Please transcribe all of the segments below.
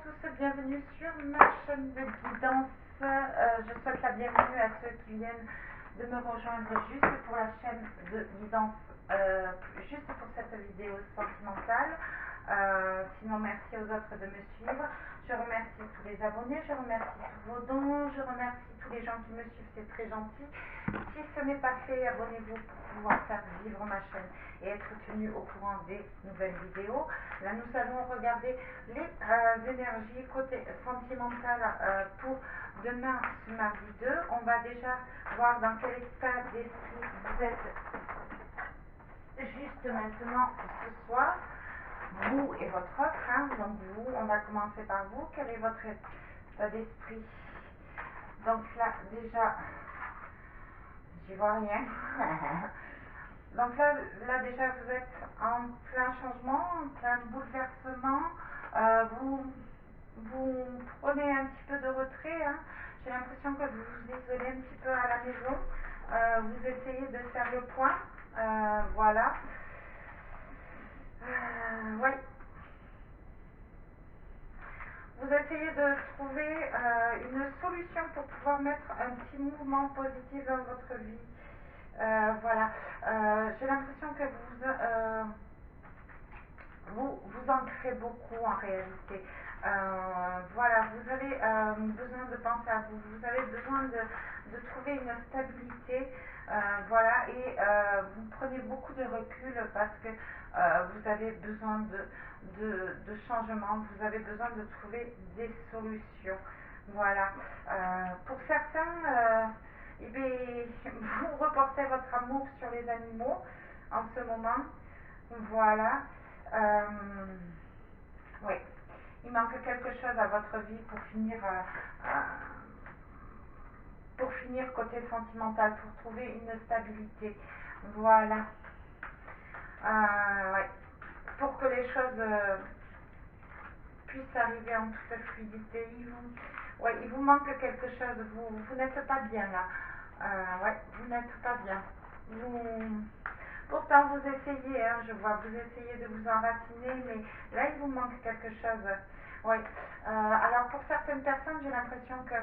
tous, bienvenue sur ma chaîne de guidance. Je souhaite la bienvenue à ceux qui viennent de me rejoindre juste pour la chaîne de guidance, juste pour cette vidéo sentimentale. Sinon, merci aux autres de me suivre. Je remercie tous les abonnés, je remercie tous vos dons, je remercie tous les gens qui me suivent, c'est très gentil. Si ce n'est pas fait, abonnez-vous pour pouvoir faire vivre ma chaîne et être tenu au courant des nouvelles vidéos. Là, nous allons regarder les énergies côté sentimental pour demain, ce mardi 2. On va déjà voir dans quel état d'esprit vous êtes juste maintenant ce soir, vous et votre autre. Donc vous, on va commencer par vous. Quel est votre état d'esprit? Donc là, déjà, j'y vois rien. Donc là déjà, vous êtes en plein changement, en plein bouleversement. Vous prenez un petit peu de retrait. J'ai l'impression que vous vous isolez un petit peu à la maison. Vous essayez de faire le point. Voilà. Oui. Vous essayez de trouver une solution pour pouvoir mettre un petit mouvement positif dans votre vie. Voilà. J'ai l'impression que vous ancrez beaucoup en réalité. Voilà, vous avez besoin de penser à vous. Vous avez besoin de trouver une stabilité. Voilà, et vous prenez beaucoup de recul parce que vous avez besoin de changement. Vous avez besoin de trouver des solutions. Voilà. Pour certains, eh bien, vous reportez votre amour sur les animaux en ce moment. Voilà. Oui. Il manque quelque chose à votre vie pour finir côté sentimental, pour trouver une stabilité. Voilà. Ouais. Pour que les choses puissent arriver en toute fluidité. Il vous manque quelque chose. Vous n'êtes pas bien là. Ouais, vous n'êtes pas bien. Pourtant, vous essayez, je vois, vous essayez de vous enraciner, mais là, il vous manque quelque chose. Oui. Alors, pour certaines personnes, j'ai l'impression que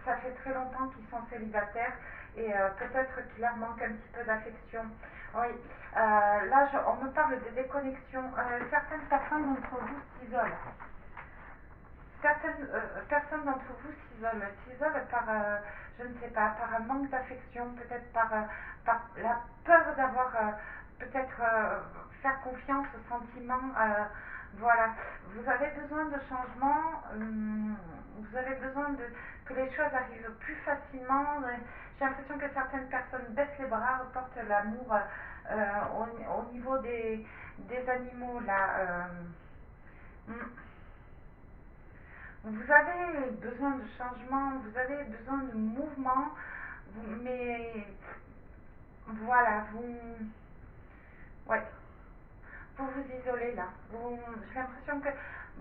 ça fait très longtemps qu'ils sont célibataires et peut-être qu'il leur manque un petit peu d'affection. Oui. Là, on me parle de déconnexion. Certaines personnes d'entre vous s'isolent. Certaines personnes d'entre vous s'isolent par, je ne sais pas, par un manque d'affection, peut-être par la peur d'avoir, peut-être faire confiance aux sentiments. Voilà, vous avez besoin de changement, vous avez besoin que les choses arrivent plus facilement. J'ai l'impression que certaines personnes baissent les bras, reportent l'amour au niveau des animaux là. Vous avez besoin de changement, vous avez besoin de mouvement, mais voilà, ouais, vous vous isolez là. J'ai l'impression que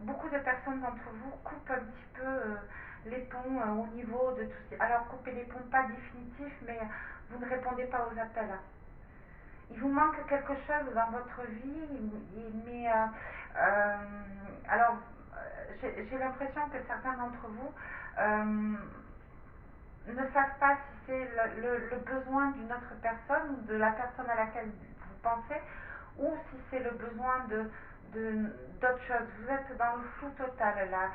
beaucoup de personnes d'entre vous coupent un petit peu les ponts au niveau de tout ça. Alors, coupez les ponts pas définitifs, mais vous ne répondez pas aux appels. Il vous manque quelque chose dans votre vie, mais alors j'ai l'impression que certains d'entre vous ne savent pas si c'est le besoin d'une autre personne ou de la personne à laquelle vous pensez, ou si c'est le besoin d'autre chose. Vous êtes dans le flou total là,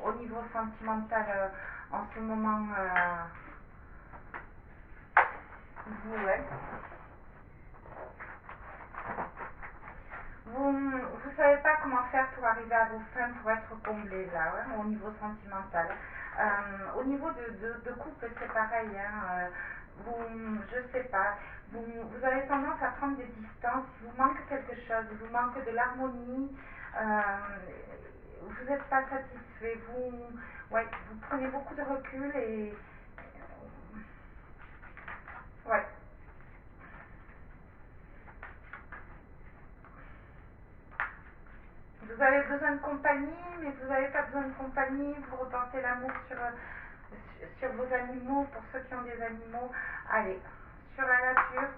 au niveau sentimental en ce moment. Ouais. Vous savez pas comment faire pour arriver à vos fins, pour être comblé là, au niveau sentimental. Au niveau de couple, c'est pareil. Je sais pas. Vous avez tendance à prendre des distances. Il vous manque quelque chose. Il vous manque de l'harmonie. Vous n'êtes pas satisfait. Vous prenez beaucoup de recul et ouais. Vous avez besoin de compagnie, mais vous n'avez pas besoin de compagnie. Vous reportez l'amour sur vos animaux, pour ceux qui ont des animaux. Allez, sur la nature,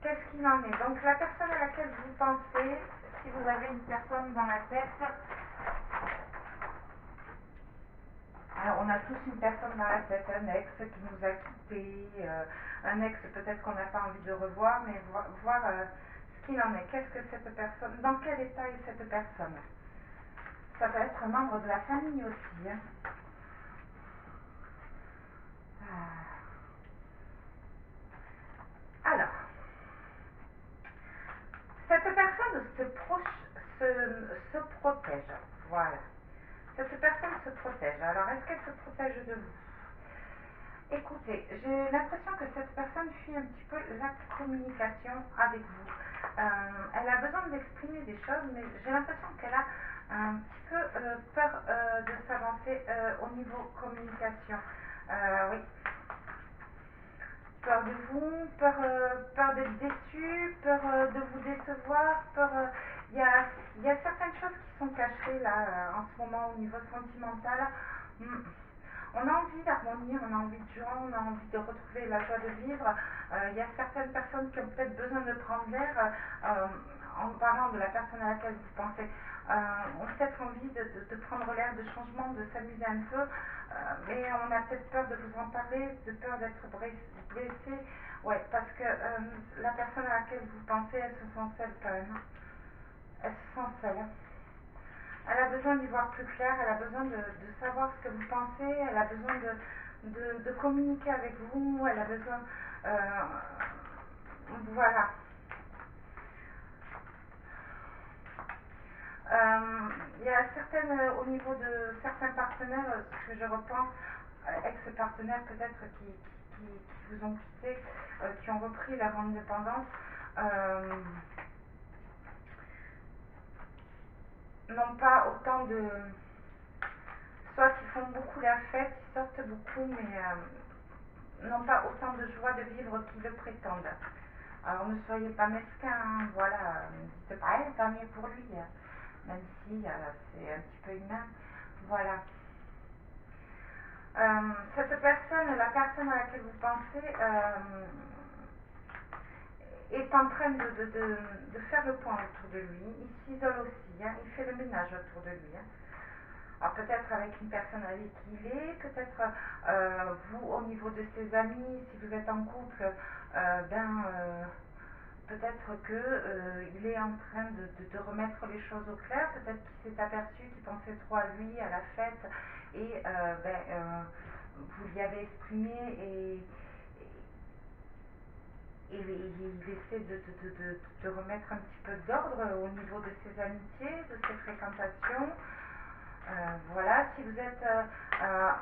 qu'est-ce qu'il en est? Donc la personne à laquelle vous pensez, si vous avez une personne dans la tête, on a tous une personne dans la tête, un ex qui nous a quittés, un ex peut-être qu'on n'a pas envie de revoir, mais voir ce qu'il en est. Qu'est-ce que cette personne, dans quel état est cette personne? Ça peut être un membre de la famille aussi. Hein. Alors, cette personne se protège. Voilà. Cette personne se protège. Alors, est-ce qu'elle se protège de vous? Écoutez, j'ai l'impression que cette personne fuit un petit peu la communication avec vous. Elle a besoin d'exprimer des choses, mais j'ai l'impression qu'elle a un petit peu peur de s'avancer au niveau communication. Oui. Peur de vous, peur d'être déçu, peur de vous décevoir, peur... Il y a certaines choses qui sont cachées là en ce moment au niveau sentimental. On a envie d'harmonie, on a envie de joie, on a envie de retrouver la joie de vivre. Il y a certaines personnes qui ont peut-être besoin de prendre l'air en parlant de la personne à laquelle vous pensez. On a peut-être envie de prendre l'air, de changement, de s'amuser un peu, mais on a peut-être peur de vous en parler, de peur d'être blessé. Ouais, parce que la personne à laquelle vous pensez, elle se sent seule quand même. Elle se sent seule. Elle a besoin d'y voir plus clair, elle a besoin de savoir ce que vous pensez, elle a besoin de communiquer avec vous, elle a besoin... voilà. Il y a certaines, au niveau de certains partenaires, ce que je repense, ex-partenaires peut-être qui vous ont quitté, qui ont repris leur indépendance, n'ont pas autant de... Soit ils font beaucoup la fête, ils sortent beaucoup, mais n'ont pas autant de joie de vivre qu'ils le prétendent. Alors ne soyez pas mesquins, hein, voilà, ne dites pas, tant mieux pour lui, même si c'est un petit peu humain, voilà. Cette personne, la personne à laquelle vous pensez, est en train de faire le point autour de lui. Il s'isole aussi, hein, il fait le ménage autour de lui. Hein. Alors peut-être avec une personne avec qui il est, peut-être vous au niveau de ses amis, si vous êtes en couple, peut-être qu'il est en train de remettre les choses au clair, peut-être qu'il s'est aperçu qu'il pensait trop à lui, à la fête, et vous l'y avez exprimé, et il essaie de remettre un petit peu d'ordre au niveau de ses amitiés, de ses fréquentations. Voilà, si vous êtes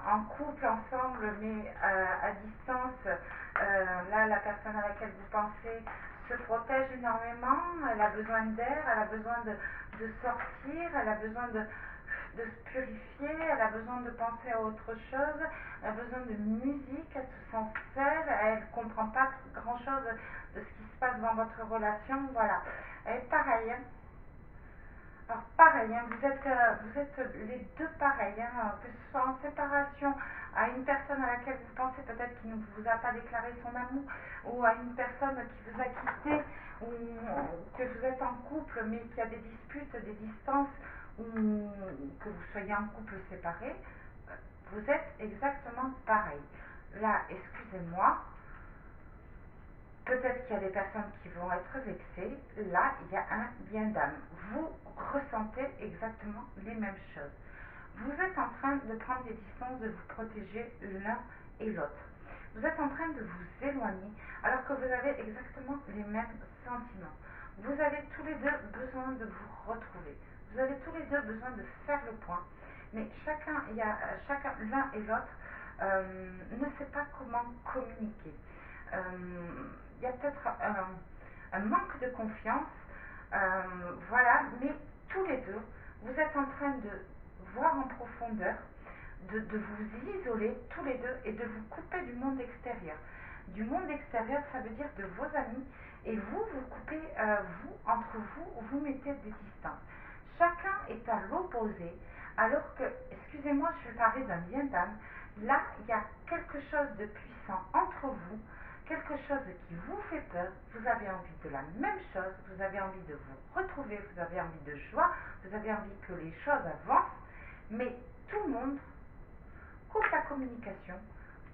en couple ensemble mais à distance, là la personne à laquelle vous pensez se protège énormément, elle a besoin d'air, elle a besoin de sortir, elle a besoin de se purifier, elle a besoin de penser à autre chose, elle a besoin de musique, elle se sent seule, elle ne comprend pas grand chose de ce qui se passe dans votre relation, voilà. Elle est pareille. Hein. Alors pareil, hein, vous êtes les deux pareils, hein, que ce soit en séparation à une personne à laquelle vous pensez peut-être qui ne vous a pas déclaré son amour, ou à une personne qui vous a quitté, ou que vous êtes en couple mais qu'il y a des disputes, des distances, ou que vous soyez en couple séparé, vous êtes exactement pareil. Là, excusez-moi, peut-être qu'il y a des personnes qui vont être vexées. Là, il y a un bien d'âme. Vous ressentez exactement les mêmes choses. Vous êtes en train de prendre des distances, de vous protéger l'un et l'autre. Vous êtes en train de vous éloigner alors que vous avez exactement les mêmes sentiments. Vous avez tous les deux besoin de vous retrouver. Vous avez tous les deux besoin de faire le point. Mais chacun, l'un et l'autre, ne sait pas comment communiquer. Il y a peut-être un manque de confiance, voilà, mais tous les deux, vous êtes en train de voir en profondeur, de vous isoler tous les deux et de vous couper du monde extérieur. Du monde extérieur, ça veut dire de vos amis, et vous, vous coupez, entre vous, vous mettez des distances. Chacun est à l'opposé, alors que, excusez-moi, je vais parler d'un bien d'âme, là, il y a quelque chose de puissant entre vous, quelque chose qui vous fait peur, vous avez envie de la même chose, vous avez envie de vous retrouver, vous avez envie de joie, vous avez envie que les choses avancent, mais tout le monde coupe la communication.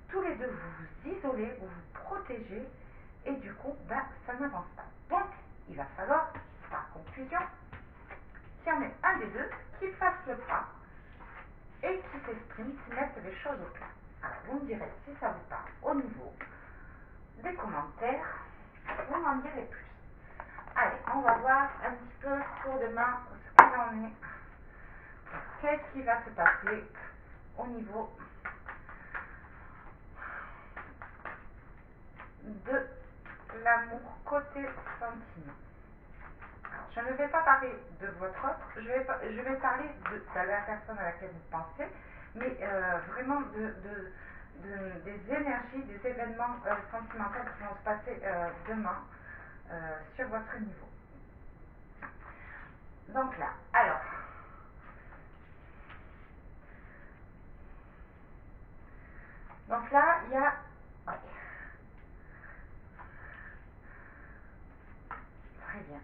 Tous les deux, vous vous isolez, vous vous protégez, et du coup, ben, ça n'avance pas. Donc, il va falloir, par conclusion, qu'il y en ait un des deux qui fasse le pas et qui s'exprime, qui mette les choses au clair. Alors, vous me direz si ça vous parle au niveau des commentaires, vous m'en direz plus. Allez, on va voir un petit peu pour demain ce qu'il en est. Qu'est-ce qui va se passer au niveau de l'amour côté sentiment. Alors, je ne vais pas parler de votre autre, je vais parler de la personne à laquelle vous pensez, mais vraiment des énergies, des événements sentimentaux qui vont se passer demain sur votre niveau. Donc là, alors, donc là, il y a, ouais, très bien.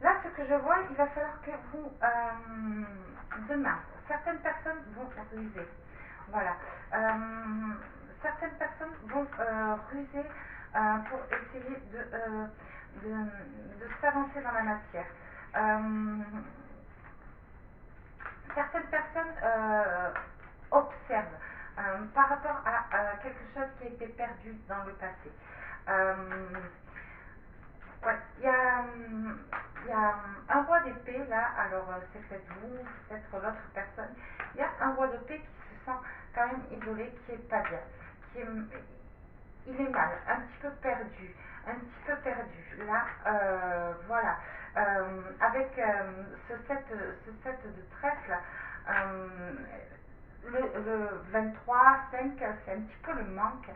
Là, ce que je vois, il va falloir que vous, demain, certaines personnes vont ruser. Voilà. Certaines personnes vont ruser pour essayer de s'avancer dans la matière. Certaines personnes observent par rapport à quelque chose qui a été perdu dans le passé. Ouais, il y a un roi d'épée là, alors c'est peut-être vous, c'est peut-être l'autre personne. Il y a un roi d'épée qui se sent quand même isolé, qui est pas bien, il est mal, un petit peu perdu, un petit peu perdu. Là, voilà, avec ce 7 de trèfle, le 23, 5, c'est un petit peu le manque.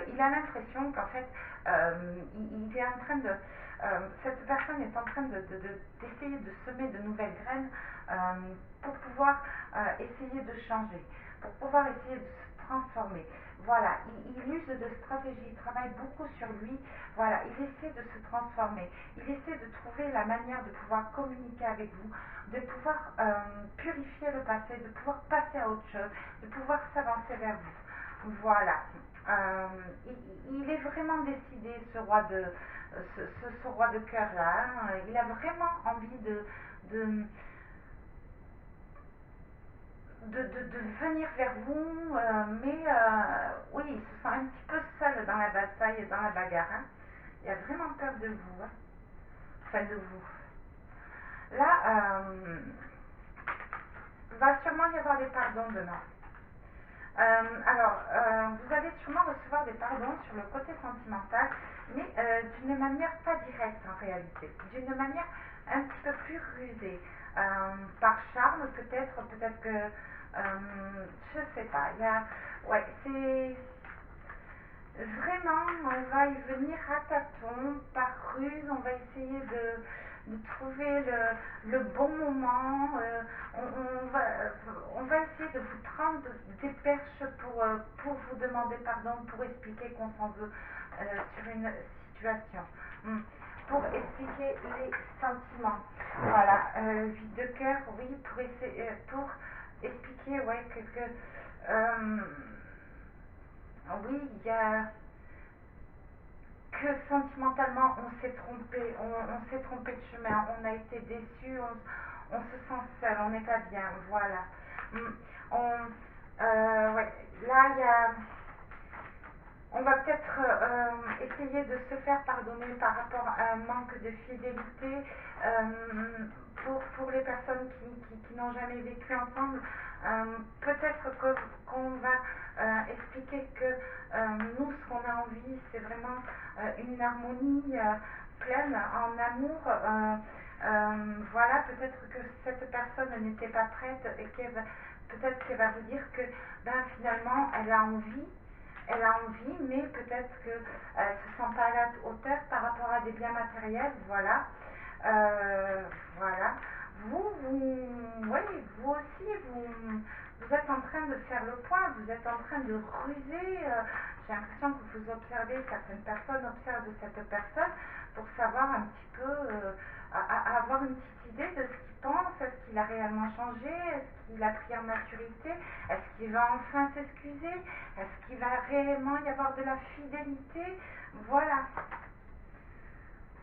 Il a l'impression qu'en fait, il est en train de. Cette personne est en train d'essayer de semer de nouvelles graines pour pouvoir essayer de changer, pour pouvoir essayer de se transformer. Voilà, il use de stratégie, il travaille beaucoup sur lui. Voilà, il essaie de se transformer, il essaie de trouver la manière de pouvoir communiquer avec vous, de pouvoir purifier le passé, de pouvoir passer à autre chose, de pouvoir s'avancer vers vous. Voilà. Il est vraiment décidé, ce roi de cœur là. Hein. Il a vraiment envie de venir vers vous, mais oui, il se sent un petit peu seul dans la bataille, dans la bagarre. Hein. Il a vraiment peur de vous, hein. Enfin de vous. Là, va sûrement y avoir des pardons demain. Alors, vous allez sûrement recevoir des pardons sur le côté sentimental, mais d'une manière pas directe en réalité, d'une manière un petit peu plus rusée, par charme peut-être que, je sais pas, il y a, ouais, c'est vraiment, on va y venir à tâtons, par ruse, on va essayer de trouver le bon moment, on va essayer de vous prendre des perches pour vous demander pardon, pour expliquer qu'on s'en veut sur une situation, pour expliquer les sentiments. Voilà, vide de cœur, oui, pour expliquer, ouais, oui, il y a que sentimentalement on s'est trompé, on s'est trompé de chemin, on a été déçu, on se sent seul, on n'est pas bien, voilà. Ouais, là il y a, on va peut-être essayer de se faire pardonner par rapport à un manque de fidélité pour les personnes qui n'ont jamais vécu ensemble. Peut-être qu'on va expliquer que nous, ce qu'on a envie, c'est vraiment une harmonie pleine en amour. Voilà, peut-être que cette personne n'était pas prête et peut-être qu'elle va vous dire que ben, finalement, elle a envie, mais peut-être qu'elle ne se sent pas à la hauteur par rapport à des biens matériels, voilà. Voilà. Oui, vous aussi, vous êtes en train de faire le point, vous êtes en train de ruser. J'ai l'impression que vous observez, certaines personnes observent cette personne pour savoir un petit peu, avoir une petite idée de ce qu'il pense, est-ce qu'il qu'il a réellement changé? Est-ce qu'il a pris en maturité? Est-ce qu'il va enfin s'excuser? Est-ce qu'il va réellement y avoir de la fidélité? Voilà.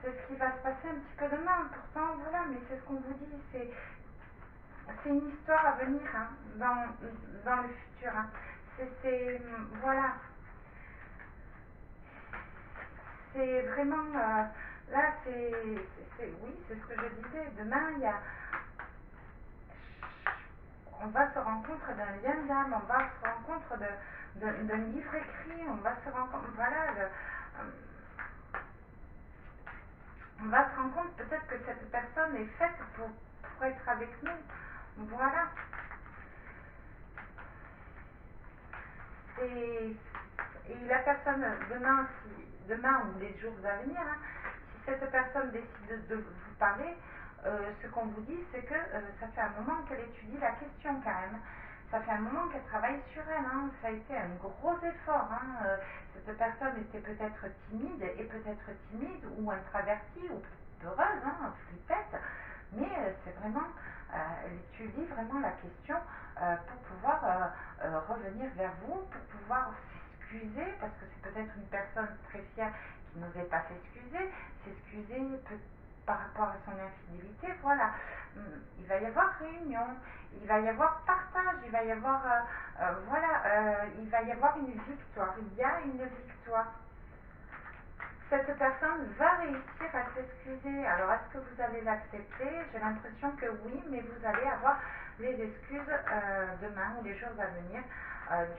C'est ce qui va se passer un petit peu demain. Pourtant, voilà, mais c'est ce qu'on vous dit. C'est une histoire à venir, hein, dans le futur. Hein. Voilà. C'est vraiment... là, oui, c'est ce que je disais. Demain, on va se rencontrer d'un lien d'âme, on va se rencontrer d'un livre écrit, on va se rencontrer... Voilà. On va se rendre compte peut-être que cette personne est faite pour être avec nous. Voilà. Et la personne, demain ou les jours à venir, hein, si cette personne décide de vous parler, ce qu'on vous dit, c'est que ça fait un moment qu'elle étudie la question quand même. Ça fait un moment qu'elle travaille sur elle. Hein. Ça a été un gros effort. Hein. Cette personne était peut-être timide ou introvertie ou peureuse, hein, flippette. Mais c'est vraiment, elle étudie vraiment la question pour pouvoir revenir vers vous, pour pouvoir s'excuser, parce que c'est peut-être une personne très fière qui n'osait pas s'excuser par rapport à son infidélité. Voilà, il va y avoir réunion, il va y avoir partage, il va y avoir, il va y avoir une victoire, il y a une victoire. Cette personne va réussir à s'excuser. Alors, est-ce que vous allez l'accepter? J'ai l'impression que oui, mais vous allez avoir les excuses demain ou les jours à venir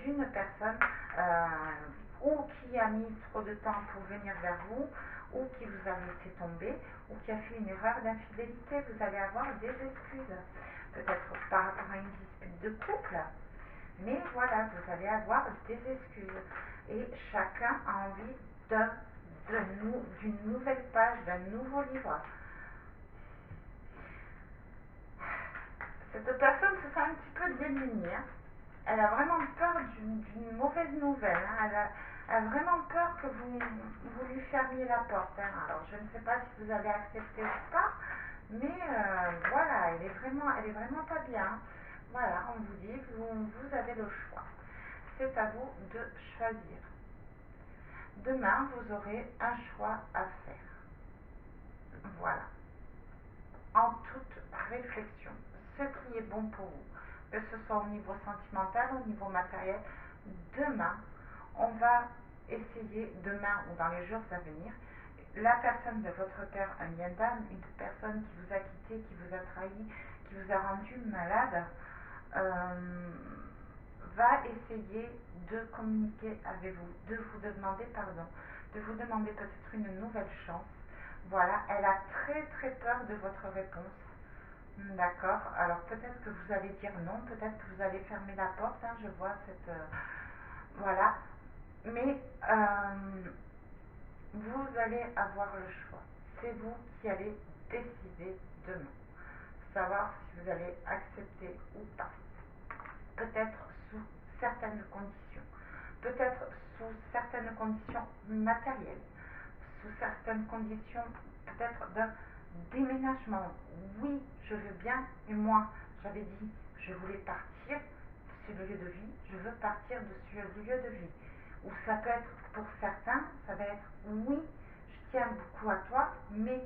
d'une personne ou qui a mis trop de temps pour venir vers vous, ou qui vous a laissé tomber, ou qui a fait une erreur d'infidélité. Vous allez avoir des excuses. Peut-être par rapport à une dispute de couple, mais voilà, vous allez avoir des excuses. Et chacun a envie d'une nouvelle page, d'un nouveau livre. Cette personne se sent un petit peu démunie. Hein. Elle a vraiment peur d'une mauvaise nouvelle. Hein. Elle a vraiment peur que vous lui fermiez la porte. Hein. Alors, je ne sais pas si vous allez accepter ou pas, mais voilà, elle est vraiment pas bien. Voilà, on vous dit, vous avez le choix. C'est à vous de choisir. Demain, vous aurez un choix à faire. Voilà. En toute réflexion, ce qui est bon pour vous, que ce soit au niveau sentimental, au niveau matériel, demain, on va essayer, demain ou dans les jours à venir, la personne de votre cœur, un lien d'âme, une personne qui vous a quitté, qui vous a trahi, qui vous a rendu malade, va essayer de communiquer avec vous, de vous demander pardon, de vous demander peut-être une nouvelle chance. Voilà, elle a très très peur de votre réponse. D'accord, alors peut-être que vous allez dire non, peut-être que vous allez fermer la porte, hein, je vois cette... voilà, mais vous allez avoir le choix. C'est vous qui allez décider demain, savoir si vous allez accepter ou pas. Peut-être sous certaines conditions, peut-être sous certaines conditions matérielles, sous certaines conditions peut-être d'un déménagement. Oui, je veux bien, mais moi, j'avais dit, je voulais partir de ce lieu de vie, je veux partir de ce lieu de vie. Ou ça peut être, pour certains, ça va être, oui, je tiens beaucoup à toi, mais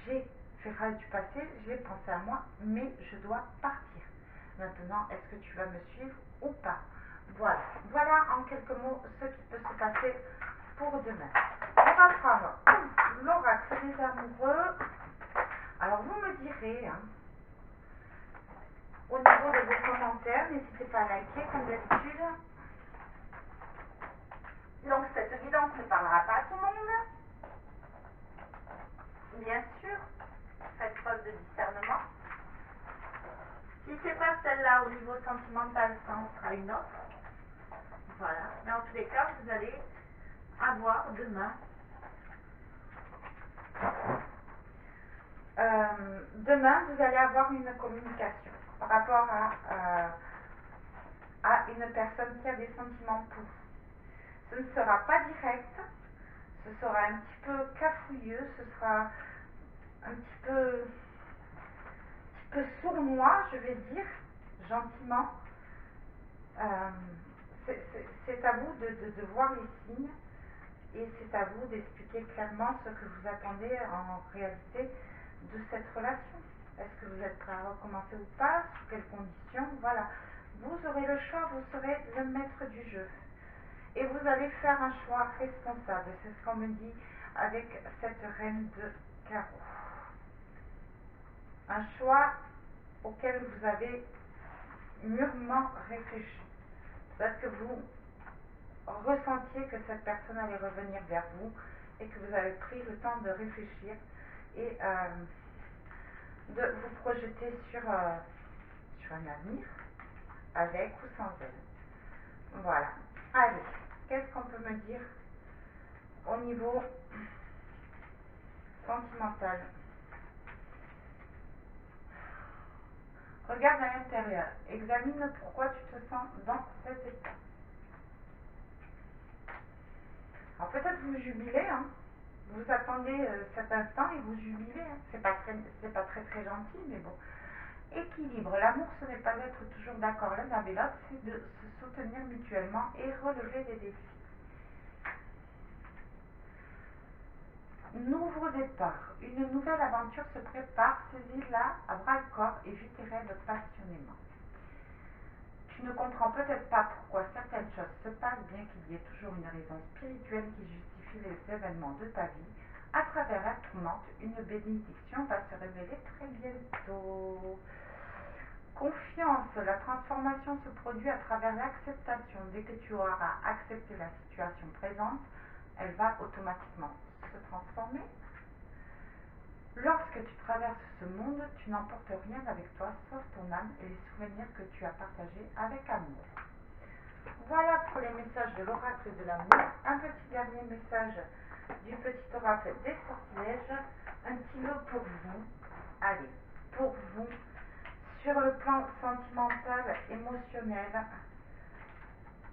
j'ai fait grâce du passé, j'ai pensé à moi, mais je dois partir. Maintenant, est-ce que tu vas me suivre ou pas? Voilà. Voilà en quelques mots ce qui peut se passer pour demain. On va prendre l'oracle des amoureux. Alors, vous me direz, hein, au niveau de vos commentaires, n'hésitez pas à liker comme d'habitude. Donc, cette guidance ne parlera pas à tout le monde. Bien sûr, faites preuve de discernement. Si ce n'est pas celle-là au niveau sentimental, ça en sera une autre. Voilà. Mais en tous les cas, vous allez avoir demain. Demain, vous allez avoir une communication par rapport à une personne qui a des sentiments pour vous. Ce ne sera pas direct, ce sera un petit peu cafouilleux, ce sera un petit peu peu sournois, je vais dire, gentiment. C'est à vous de voir les signes et c'est à vous d'expliquer clairement ce que vous attendez en réalité de cette relation. Est-ce que vous êtes prêt à recommencer ou pas? Sous quelles conditions? Voilà. Vous aurez le choix, vous serez le maître du jeu. Et vous allez faire un choix responsable. C'est ce qu'on me dit avec cette reine de carreau. Un choix auquel vous avez mûrement réfléchi. Peut-être que vous ressentiez que cette personne allait revenir vers vous et que vous avez pris le temps de réfléchir et de vous projeter sur un avenir, avec ou sans elle. Voilà. Allez, qu'est-ce qu'on peut me dire au niveau sentimental? Regarde à l'intérieur. Examine pourquoi tu te sens dans cet état. Alors peut-être vous jubilez, hein. Vous attendez cet instant et vous jubilez. Hein. C'est pas très gentil, mais bon. Équilibre. L'amour, ce n'est pas d'être toujours d'accord l'un avec l'autre, c'est de se soutenir mutuellement et relever des défis. Nouveau départ. Une nouvelle aventure se prépare. Saisis-la à bras-le-corps et vis tes rêves passionnément. Tu ne comprends peut-être pas pourquoi certaines choses se passent, bien qu'il y ait toujours une raison spirituelle qui justifie les événements de ta vie. À travers la tourmente, une bénédiction va se révéler très bientôt. Confiance, la transformation se produit à travers l'acceptation. Dès que tu auras accepté la situation présente, elle va automatiquement se transformer. Lorsque tu traverses ce monde, tu n'emportes rien avec toi sauf ton âme et les souvenirs que tu as partagés avec amour. Voilà pour les messages de l'oracle de l'amour. Un petit dernier message du petit oracle des sortilèges. Un petit mot pour vous. Allez, pour vous, sur le plan sentimental, émotionnel,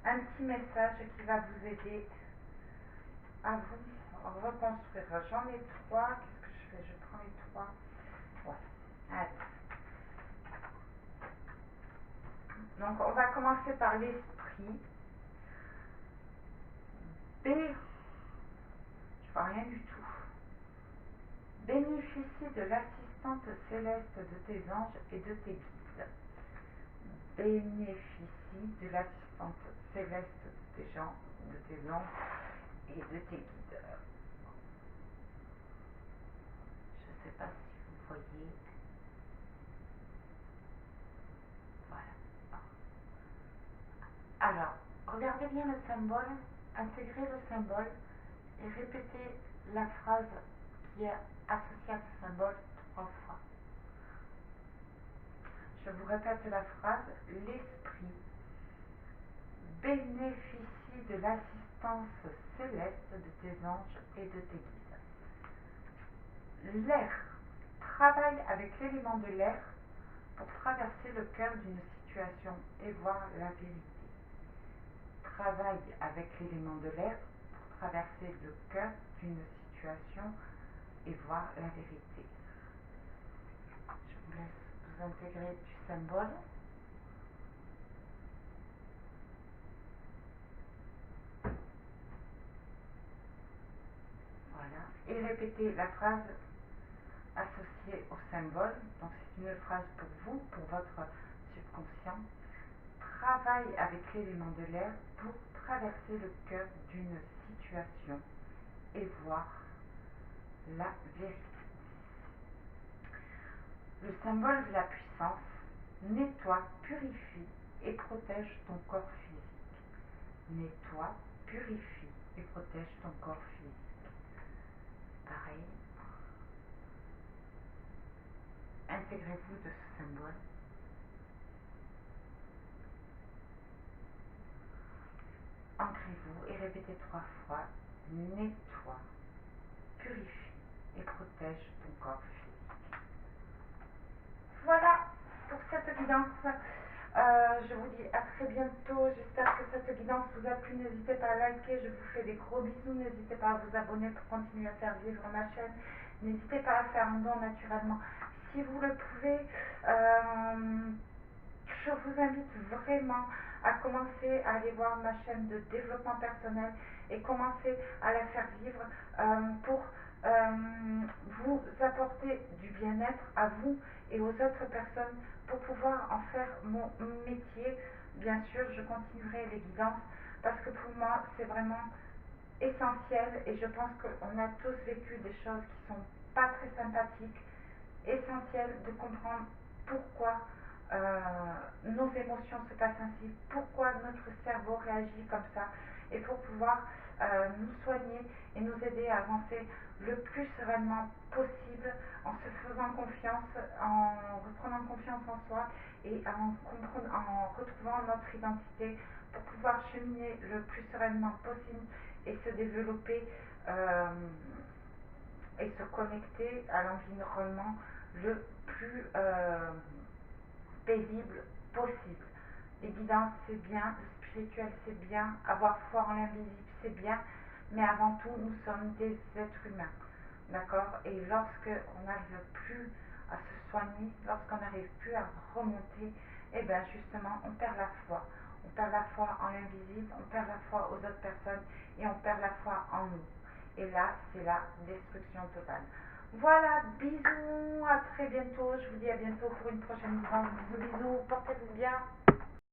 un petit message qui va vous aider à vous reconstruire. J'en ai 3. Qu'est-ce que je fais? Je prends les 3. Ouais. Allez. Donc, on va commencer par l'esprit. B. Je vois rien du tout. Bénéficie de l'assistante céleste de tes anges et de tes guides. Bénéficie de l'assistante céleste de tes gens, de tes anges et de tes guides. Je ne sais pas si vous voyez. Voilà. Alors, regardez bien le symbole, intégrez le symbole et répétez la phrase qui est associée à ce symbole 3 fois. Je vous répète la phrase. L'esprit bénéficie de l'assistance céleste de tes anges et de tes guides. L'air travaille avec l'élément de l'air pour traverser le cœur d'une situation et voir la vérité. Travaille avec l'élément de l'air pour traverser le cœur d'une situation et voir la vérité. Je vous laisse vous intégrer du symbole. Voilà. Et répétez la phrase associée au symbole. Donc c'est une phrase pour vous, pour votre subconscient. Travaille avec l'élément de l'air pour traverser le cœur d'une situation et voir la vérité. Le symbole de la puissance nettoie, purifie et protège ton corps physique. Nettoie, purifie et protège ton corps physique. Pareil. Intégrez-vous de ce symbole. Ancrez-vous et répétez 3 fois. Nettoie, purifie et protège ton corps physique. Voilà pour cette guidance. Je vous dis à très bientôt. J'espère que cette guidance vous a plu. N'hésitez pas à liker. Je vous fais des gros bisous. N'hésitez pas à vous abonner pour continuer à faire vivre ma chaîne. N'hésitez pas à faire un don naturellement. si vous le pouvez, je vous invite vraiment à commencer à aller voir ma chaîne de développement personnel et commencer à la faire vivre pour vous apporter du bien-être à vous et aux autres personnes pour pouvoir en faire mon métier. Bien sûr, je continuerai les guidances parce que pour moi, c'est vraiment essentiel et je pense qu'on a tous vécu des choses qui sont pas très sympathiques. Essentiel de comprendre pourquoi nos émotions se passent ainsi, pourquoi notre cerveau réagit comme ça, et pour pouvoir nous soigner et nous aider à avancer le plus sereinement possible en se faisant confiance, en reprenant confiance en soi et en retrouvant notre identité pour pouvoir cheminer le plus sereinement possible et se développer et se connecter à l'environnement le plus paisible possible. Les guidances, c'est bien, le spirituel, c'est bien, avoir foi en l'invisible, c'est bien, mais avant tout, nous sommes des êtres humains, d'accord? Et lorsque on n'arrive plus à se soigner, lorsqu'on n'arrive plus à remonter, et bien justement, on perd la foi. On perd la foi en l'invisible, on perd la foi aux autres personnes et on perd la foi en nous. Et là, c'est la destruction totale. Voilà, bisous, à très bientôt. Je vous dis à bientôt pour une prochaine vidéo. Bisous, bisous, portez-vous bien.